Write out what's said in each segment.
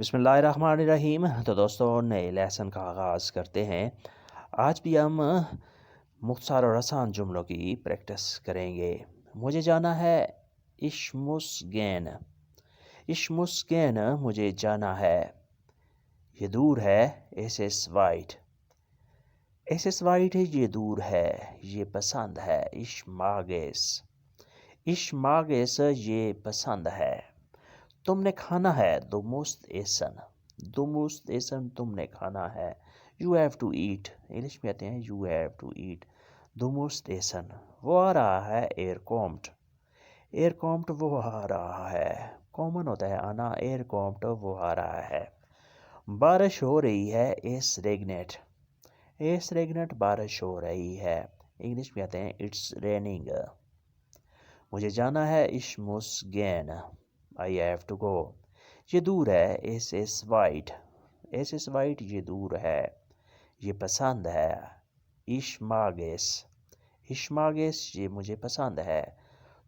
بسم اللہ الرحمن الرحیم۔ تو دوستوں نئے لیسن کا آغاز کرتے ہیں۔ آج بھی ہم مختصر اور آسان جملوں کی پریکٹس کریں گے۔ مجھے جانا ہے اشمسگین۔ اشمسگین مجھے جانا ہے۔ یہ دور ہے S S white. S S white یہ دور ہے، یہ پسند ہے اشماگیس۔ اشماگیس یہ پسند ہے۔ تم نے کھانا ہے دو مست ایسن۔ دو مست ایسن تم نے کھانا ہے۔ You have to eat, English میں آتے ہیں یو ہیو ٹو ایٹ۔ دو مست ایسن۔ وہ آ رہا ہے ایئر کومٹ۔ ایئر کومٹ وہ آ رہا ہے۔ کامن ہوتا ہے آنا، ایئر کومٹ وہ آ رہا ہے۔ بارش ہو رہی ہے ایس ریگنیٹ۔ ایس ریگنیٹ بارش ہو رہی ہے، انگلش میں آتے ہیں اٹس ریننگ۔ مجھے جانا ہے اشمسگین، I have to go۔ یہ دور ہے S S white. S S white یہ دور ہے، یہ پسند ہے اشماگیس۔ اشماگیس یہ مجھے پسند ہے۔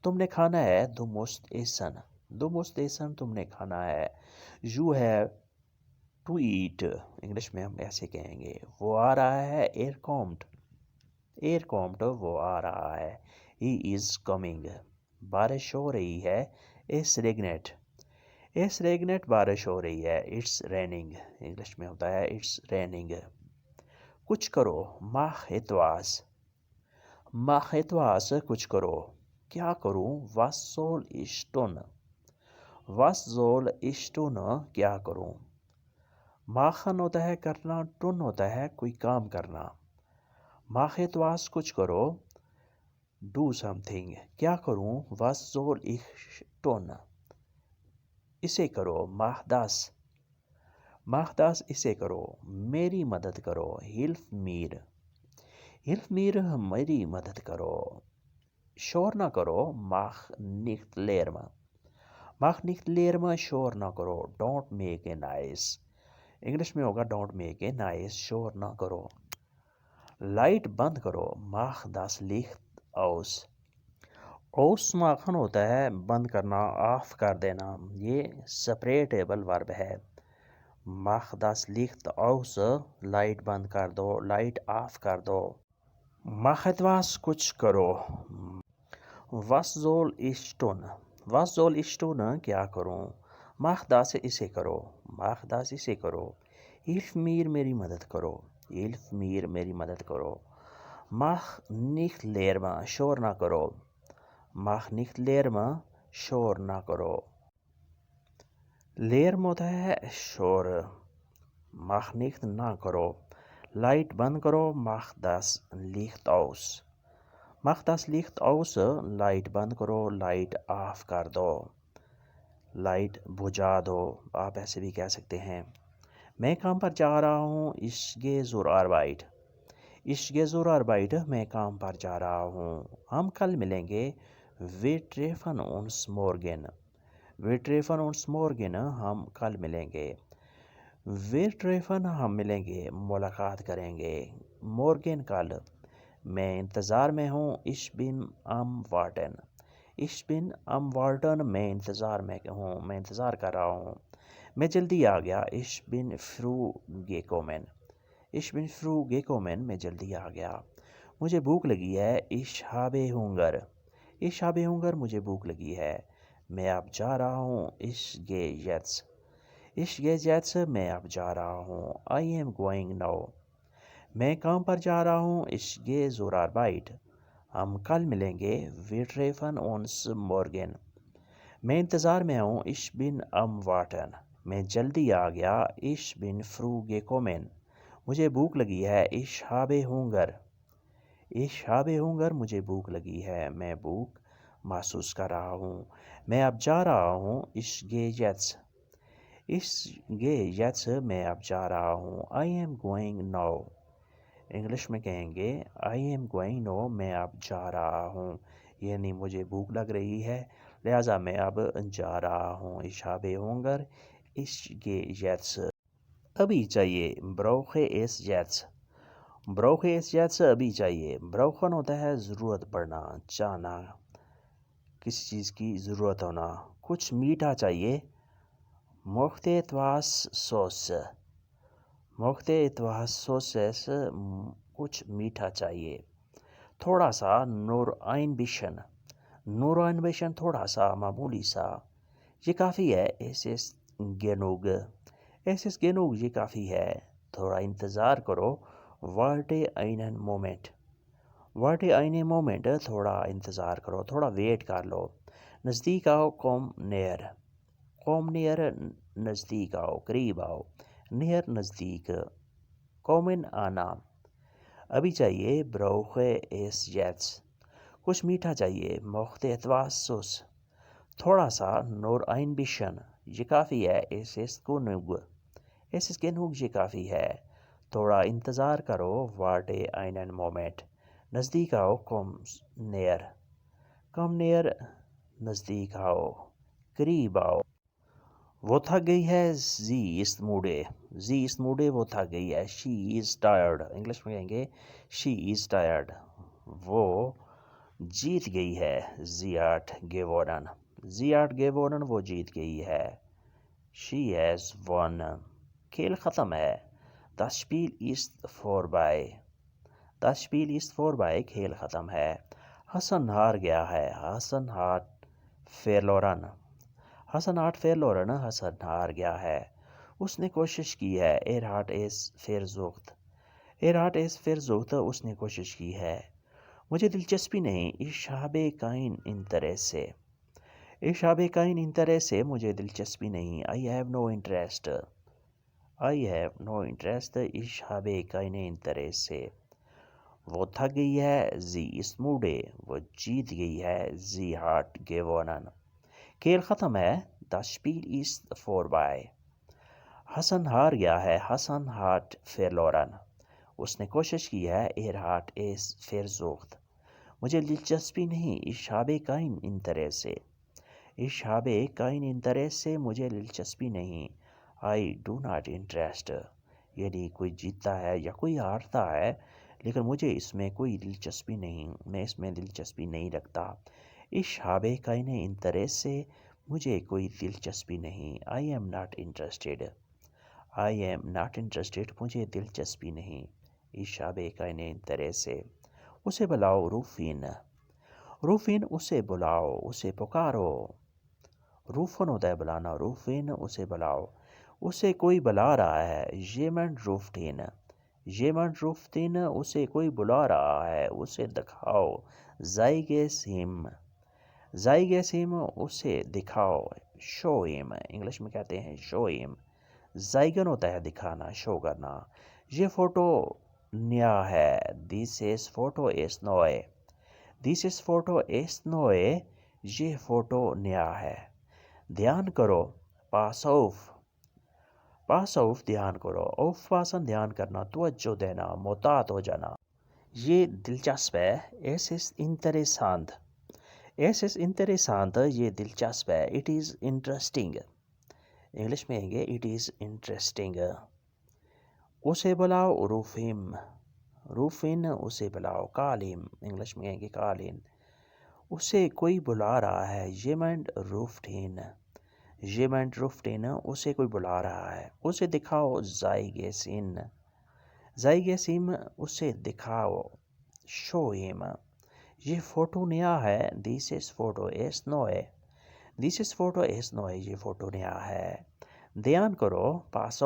تم نے کھانا ہے دو مست ایسن۔ دو مست ایسن تم نے کھانا ہے۔ You have to eat, English میں ہم ایسے کہیں گے۔ وہ آ رہا ہے ایئر کومٹ۔ ایئر کومٹ وہ آ رہا ہے، ہی از کمنگ۔ بارش ہو رہی ہے ایس ریگنیٹ۔ ایس ریگنیٹ بارش ہو رہی ہے، اٹس ریننگ، انگلش میں ہوتا ہے اٹس ریننگ۔ کچھ کرو ماخ اتواس۔ ماخ اتواس کچھ کرو، کیا کروں واس سول اشٹون۔ واس زول اشٹون کیا کروں۔ ماخن ہوتا ہے کرنا، ٹن ہوتا ہے کوئی کام کرنا۔ ماخ اتواس کچھ کرو، ڈو سم تھنگ، کیا کروں واس زول اشٹون، اسے کرو ماخ داس۔ ماخ داس اسے کرو، میری مدد کرو ہیلف میر۔ ہیلف میر میری مدد کرو۔ شور نہ کرو ماخ نیکت لیرم۔ ماخ نیکت لیرم شور نہ کرو، don't make a nice, English میں ہوگا ڈونٹ میک اے نائس، شور نہ کرو۔ لائٹ بند کرو ماخ داس لیخت اوس۔ اوس ماخن ہوتا ہے بند کرنا، آف کر دینا، یہ سپریٹیبل ورب ہے۔ ماخ داس لیخت اوس، لائٹ بند کر دو، لائٹ آف کر دو۔ ماخ اتواس کچھ کرو، واس زول اشٹون۔ واس زول اشٹون کیا کروں، ماخ داس اسے کرو، ماخ داس اسے کرو۔ ہیلف میر میری مدد کرو، ہیلف میر میری مدد کرو۔ ماخ نیکت لیرم شور نہ کرو، ماخ نیکت لیرم شور نہ کرو۔ لیرم ہوتا ہے شور، ماخ نیکت نہ کرو۔ لائٹ بند کرو ماخ داس لیخت اوس۔ ماخ داس لیخت اوس لائٹ بند کرو، لائٹ آف کر دو، لائٹ بجھا دو، آپ ایسے بھی کہہ سکتے ہیں۔ میں کام پر جا رہا ہوں، ich gehe zur Arbeit۔ ich gehe zur Arbeit میں کام پر جا رہا ہوں۔ ہم کل ملیں گے، wir treffen uns morgen۔ wir treffen uns morgen ہم کل ملیں گے۔ wir treffen ہم ملیں گے، ملاقات کریں گے، morgen کل۔ میں انتظار میں ہوں، ich bin am warten۔ ich bin am warten میں انتظار میں ہوں، میں انتظار کر رہا ہوں۔ میں جلدی آ گیا، ich bin früh gekommen۔ ich bin früh gekommen میں جلدی آ گیا۔ مجھے بھوک لگی ہے، ich habe Hunger۔ ich habe Hunger مجھے بھوک لگی ہے، میں اب جا رہا ہوں، ich gehe jetzt۔ ich gehe jetzt میں اب جا رہا ہوں، I am going now۔ میں کام پر جا رہا ہوں، ich gehe zur Arbeit۔ ہم کل ملیں گے، wir treffen uns morgen۔ میں انتظار میں ہوں، ich bin am warten۔ میں جلدی آ گیا، ich bin früh gekommen۔ مجھے بھوک لگی ہے، ich habe Hunger۔ ich habe Hunger مجھے بھوک لگی ہے، میں بھوک محسوس کر رہا ہوں۔ میں اب جا رہا ہوں، ich gehe jetzt۔ ich gehe jetzt میں اب جا رہا ہوں، I am going now۔ English میں کہیں گے I am going now میں اب جا رہا ہوں، یعنی مجھے بھوک لگ رہی ہے، لہٰذا میں اب جا رہا ہوں۔ ich habe Hunger، ich gehe jetzt۔ ابھی چاہیے، brauche es jetzt۔ brauche es jetzt ابھی چاہیے۔ brauchen ہوتا ہے ضرورت پڑنا، چاہنا، کسی چیز کی ضرورت ہونا۔ کچھ میٹھا چاہیے، مختلف سوس مختلف سوسس کچھ میٹھا چاہیے، تھوڑا سا نور آئن بیشن تھوڑا سا معمولی سا، یہ کافی ہے، ایس گینوگ یہ کافی ہے، تھوڑا انتظار کرو، وارٹے آئین مومنٹ تھوڑا انتظار کرو، تھوڑا ویٹ کر لو، نزدیک آؤ، کوم نیئر نزدیک آؤ، قریب آؤ، نیئر نزدیک، کومن آنا، ابھی چاہیے، بروخے ایس جیٹس کچھ میٹھا چاہیے، مختلف سوس تھوڑا سا، نور آئن بیشن یہ کافی ہے، ایس گینوگ یہ کافی ہے، تھوڑا انتظار کرو، وارٹے آئین مومنٹ نزدیک آؤ، کم نیئر نزدیک آؤ، قریب آؤ، وہ تھک گئی ہے، زی است موڈے وہ تھک گئی ہے، شی از ٹائرڈ انگلش میں کہیں گے شی از ٹائرڈ، وہ جیت گئی ہے، زی آٹ گیوونن وہ جیت گئی ہے، شی ہیز ون، کھیل ختم ہے، das Spiel ist vorbei کھیل ختم ہے، حسن ہار گیا ہے، حسن ہار گیا ہے، اس نے کوشش کی ہے، er hat es versucht اس نے کوشش کی ہے، مجھے دلچسپی نہیں، ich habe kein Interesse مجھے دلچسپی نہیں، I have no interest ich habe kein Interesse، وہ تھک گئی ہے، sie ist müde وہ جیت گئی ہے، sie hat gewonnen، کھیل ختم ہے، das Spiel ist vorbei، حسن ہار گیا ہے، حسن hat verloren، اس نے کوشش کی ہے، hat es versucht، مجھے دلچسپی نہیں، ich habe kein Interesse مجھے دلچسپی نہیں، I do not interest، یعنی کوئی جیتتا ہے یا کوئی ہارتا ہے لیکن مجھے اس میں کوئی دلچسپی نہیں، میں اس میں دلچسپی نہیں رکھتا، ich habe keine Interesse مجھے کوئی دلچسپی نہیں، I am not interested مجھے دلچسپی نہیں، ich habe keine Interesse، اسے بلاؤ، روفین اسے بلاؤ، اسے پکارو، روفن ہوتا ہے بلانا، روفین اسے بلاؤ، اسے کوئی بلا رہا ہے، jemand ruft ihn اسے کوئی بلا رہا ہے، اسے دکھاؤ، zeig es ihm اسے دکھاؤ، show him انگلش میں کہتے ہیں show him، zeigen ہوتا ہے دکھانا، شو کرنا، یہ فوٹو نیا ہے، this photo ist neu یہ فوٹو نیا ہے، دھیان کرو، pass auf دھیان کرو، aufpassen دھیان کرنا، توجہ دینا، محتاط ہو جانا، یہ دلچسپ ہے، es ist interessant یہ دلچسپ ہے، it is interesting انگلش میں کہیں گے it is interesting، اسے بلاؤ، روفین اسے بلاؤ، call him انگلش میں کہیں گے call in، اسے کوئی بلا رہا ہے، jemand ruft ihn اسے کوئی بلا رہا ہے، اسے دکھاؤ، zeig es ihm اسے دکھاؤ، show him، یہ فوٹو نیا ہے، this photo ist neu یہ فوٹو نیا ہے، دھیان کرو، pass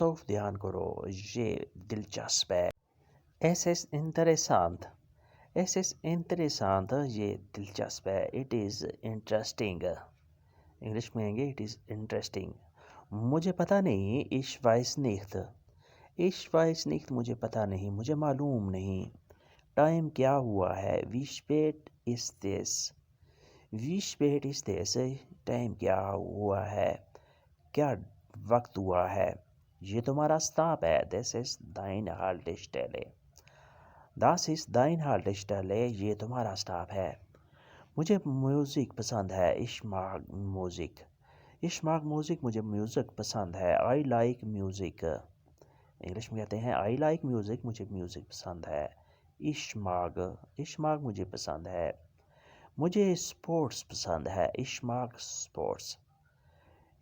auf دھیان کرو، یہ دلچسپ ہے، es ist interessant یہ دلچسپ ہے، it is interesting انگلش میں کہیں گے it is interesting، مجھے پتہ نہیں، ich weiß nicht مجھے پتہ نہیں، مجھے معلوم نہیں، ٹائم کیا ہوا ہے، wie spät ist es time کیا ہوا ہے، کیا وقت ہوا ہے، یہ تمہارا سٹاپ ہے، this is dein Haltestelle یہ تمہارا سٹاپ ہے، مجھے میوزک پسند ہے، ich mag music مجھے میوزک پسند ہے، I like music انگلش میں کہتے ہیں I like music مجھے میوزک پسند ہے، ich mag مجھے پسند ہے، مجھے اسپورٹس پسند ہے، ich mag sports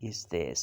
ist es?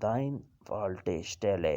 dein Haltestelle।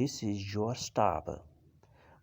this is your stop।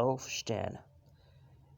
aufstehen।